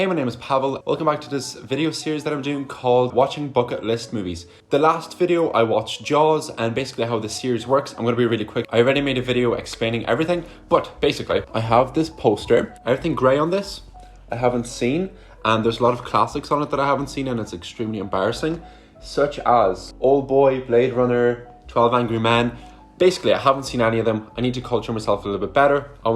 Hey, my name is Pavel. Welcome back to this video series that I'm doing called Watching Bucket List Movies. The last video I watched Jaws and basically how the series works. I'm going to be really quick. I already made a video explaining everything, but basically I have this poster, everything grey on this I haven't seen, and there's a lot of classics on it that I haven't seen and it's extremely embarrassing, such as Old Boy, Blade Runner, 12 Angry Men. Basically I haven't seen any of them. I need to culture myself a little bit better. I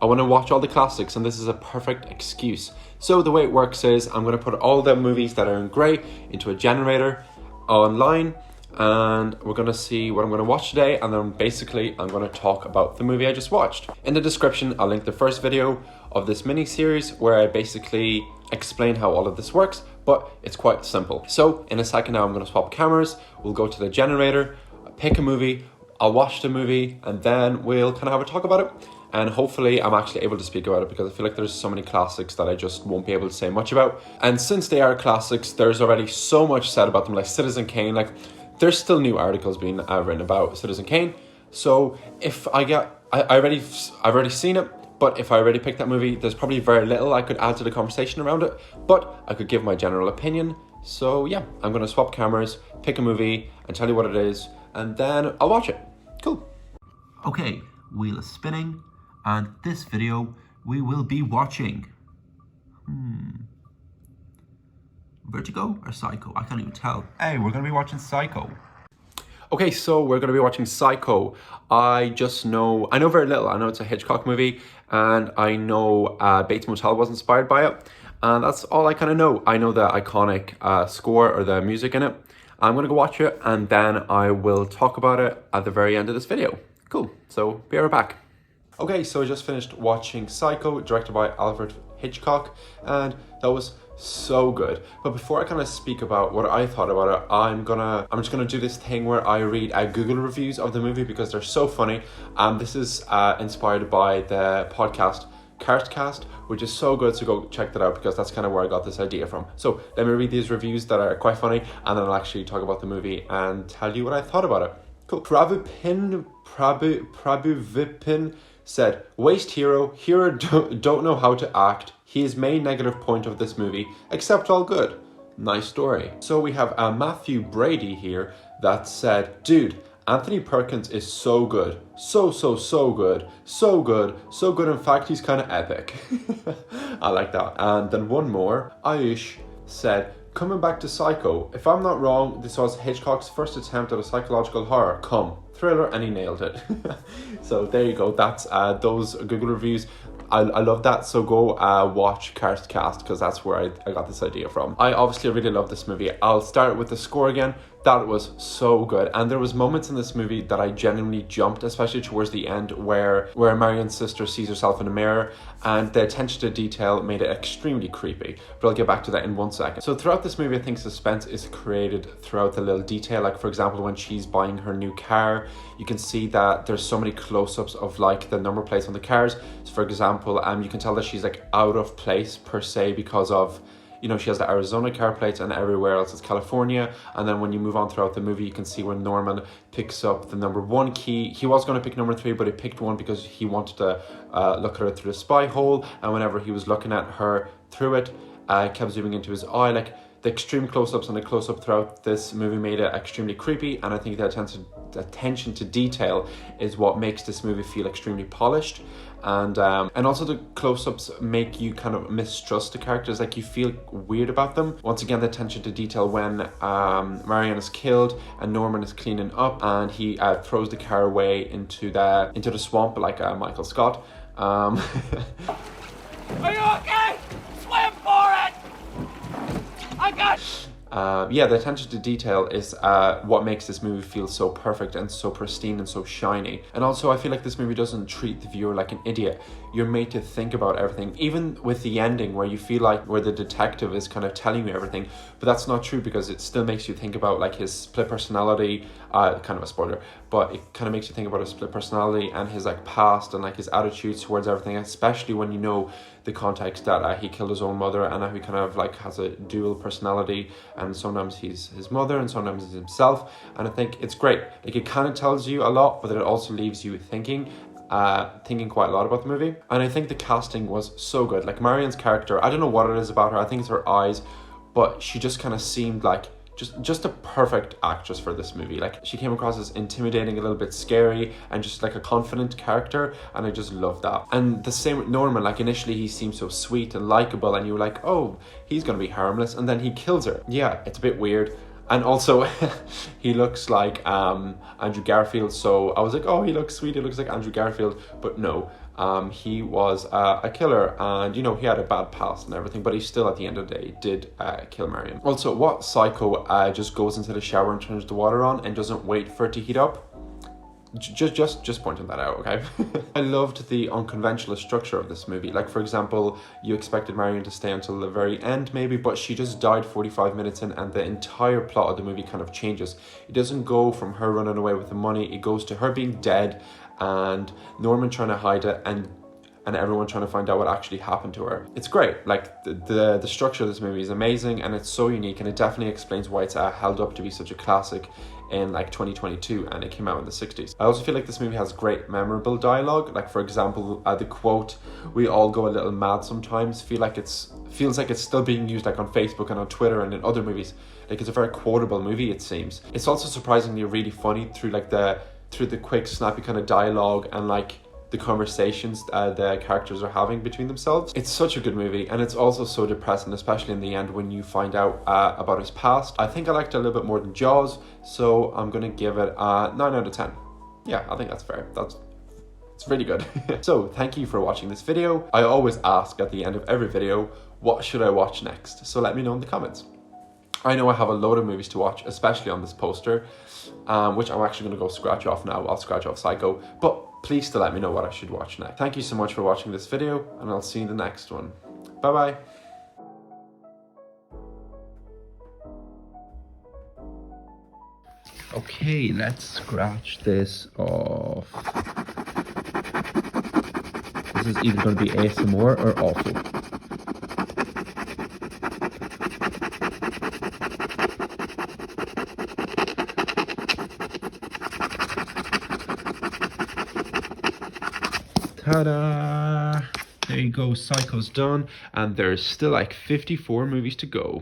want to watch all the classics, and this is a perfect excuse. So the way it works is I'm going to put all the movies that are in grey into a generator online, and we're going to see what I'm going to watch today, and then basically I'm going to talk about the movie I just watched. In the description I'll link the first video of this mini series where I basically explain how all of this works, but it's quite simple. So in a second now I'm going to swap cameras, we'll go to the generator, pick a movie, I'll watch the movie, and then we'll kind of have a talk about it. And hopefully I'm actually able to speak about it because I feel like there's so many classics that I just won't be able to say much about. And since they are classics, there's already so much said about them, like Citizen Kane. Like there's still new articles being written about Citizen Kane. So if I've already seen it, but if I already picked that movie, there's probably very little I could add to the conversation around it, but I could give my general opinion. So yeah, I'm gonna swap cameras, pick a movie and tell you what it is, and then I'll watch it. Cool. Okay, wheel is spinning. And this video, we will be watching Vertigo or Psycho? I can't even tell. Hey, we're gonna be watching Psycho. Okay, so we're gonna be watching Psycho. I know very little. I know it's a Hitchcock movie, and I know Bates Motel was inspired by it. And that's all I kind of know. I know the iconic score or the music in it. I'm gonna go watch it, and then I will talk about it at the very end of this video. Cool, so be right back. Okay, so I just finished watching Psycho, directed by Alfred Hitchcock, and that was so good. But before I kind of speak about what I thought about it, I'm just gonna do this thing where I read Google reviews of the movie because they're so funny. This is inspired by the podcast Cast, which is so good, so go check that out because that's kind of where I got this idea from. So let me read these reviews that are quite funny, and then I'll actually talk about the movie and tell you what I thought about it. Cool. Prabhupin said, waste hero don't know how to act. He is main negative point of this movie, except all good. Nice story. So we have Matthew Brady here that said, dude, Anthony Perkins is so good. So good. So good. In fact, he's kind of epic. I like that. And then one more, Ayush said, coming back to Psycho, if I'm not wrong, this was Hitchcock's first attempt at a psychological horror, thriller, and he nailed it. So there you go, that's those Google reviews. I love that, so go watch Cast because that's where I got this idea from. I obviously really love this movie. I'll start with the score again. That was so good, and there was moments in this movie that I genuinely jumped, especially towards the end where Marion's sister sees herself in a mirror, and the attention to detail made it extremely creepy, but I'll get back to that in 1 second. So throughout this movie, I think suspense is created throughout the little detail, like for example when she's buying her new car, you can see that there's so many close-ups of like the number plates on the cars. So for example, you can tell that she's like out of place per se because of, you know, she has the Arizona car plates and everywhere else is California. And then when you move on throughout the movie, you can see when Norman picks up the number 1 key. He was going to pick number 3, but he picked 1 because he wanted to look at her through the spy hole. And whenever he was looking at her through it, kept zooming into his eye. Like the extreme close-ups and the close-up throughout this movie made it extremely creepy. And I think the attention to detail is what makes this movie feel extremely polished. And also the close-ups make you kind of mistrust the characters, like you feel weird about them. Once again, the attention to detail when Marion is killed and Norman is cleaning up and he throws the car away into the swamp like Michael Scott. Are you okay? Swim for it! I got yeah, the attention to detail is what makes this movie feel so perfect and so pristine and so shiny. And also I feel like this movie doesn't treat the viewer like an idiot. You're made to think about everything, even with the ending where you feel like where the detective is kind of telling you everything, but that's not true because it still makes you think about like his split personality, kind of a spoiler, but it kind of makes you think about his split personality and his like past and like his attitudes towards everything, especially when you know the context that he killed his own mother and how he kind of like has a dual personality, and sometimes he's his mother and sometimes he's himself. And I think it's great, like it kind of tells you a lot, but it also leaves you thinking. thinking quite a lot about the movie. And I think the casting was so good. Like Marion's character, I don't know what it is about her. I think it's her eyes, but she just kind of seemed like just a perfect actress for this movie. Like she came across as intimidating, a little bit scary, and just like a confident character, and I just loved that. And the same with Norman, like initially he seemed so sweet and likable, and you were like, oh, he's gonna be harmless, and then he kills her. Yeah, it's a bit weird. And also, he looks like Andrew Garfield, so I was like, oh, he looks sweet, he looks like Andrew Garfield, but no. He was a killer, and you know, he had a bad past and everything, but he still at the end of the day did kill Marion. Also, what psycho just goes into the shower and turns the water on and doesn't wait for it to heat up? Just pointing that out, okay? I loved the unconventional structure of this movie. Like, for example, you expected Marion to stay until the very end maybe, but she just died 45 minutes in, and the entire plot of the movie kind of changes. It doesn't go from her running away with the money, it goes to her being dead and Norman trying to hide it, and everyone trying to find out what actually happened to her. It's great. Like the structure of this movie is amazing, and it's so unique, and it definitely explains why it's held up to be such a classic in like 2022, and it came out in the 60s. I also feel like this movie has great memorable dialogue. Like, for example, the quote, "We all go a little mad sometimes," feels like it's still being used like on Facebook and on Twitter and in other movies. Like, it's a very quotable movie, it seems. It's also surprisingly really funny through the quick snappy kind of dialogue and like the conversations the characters are having between themselves. It's such a good movie, and it's also so depressing, especially in the end when you find out about his past. I think I liked it a little bit more than Jaws, so I'm gonna give it a 9 out of 10. Yeah, I think that's fair. It's really good. So thank you for watching this video. I always ask at the end of every video, what should I watch next? So let me know in the comments. I know I have a load of movies to watch, especially on this poster, which I'm actually going to go scratch off now. I'll scratch off Psycho, but please still let me know what I should watch next. Thank you so much for watching this video, and I'll see you in the next one. Bye-bye. Okay, let's scratch this off. This is either going to be ASMR or awful. Ta-da! There you go, Psycho's done, and there's still like 54 movies to go.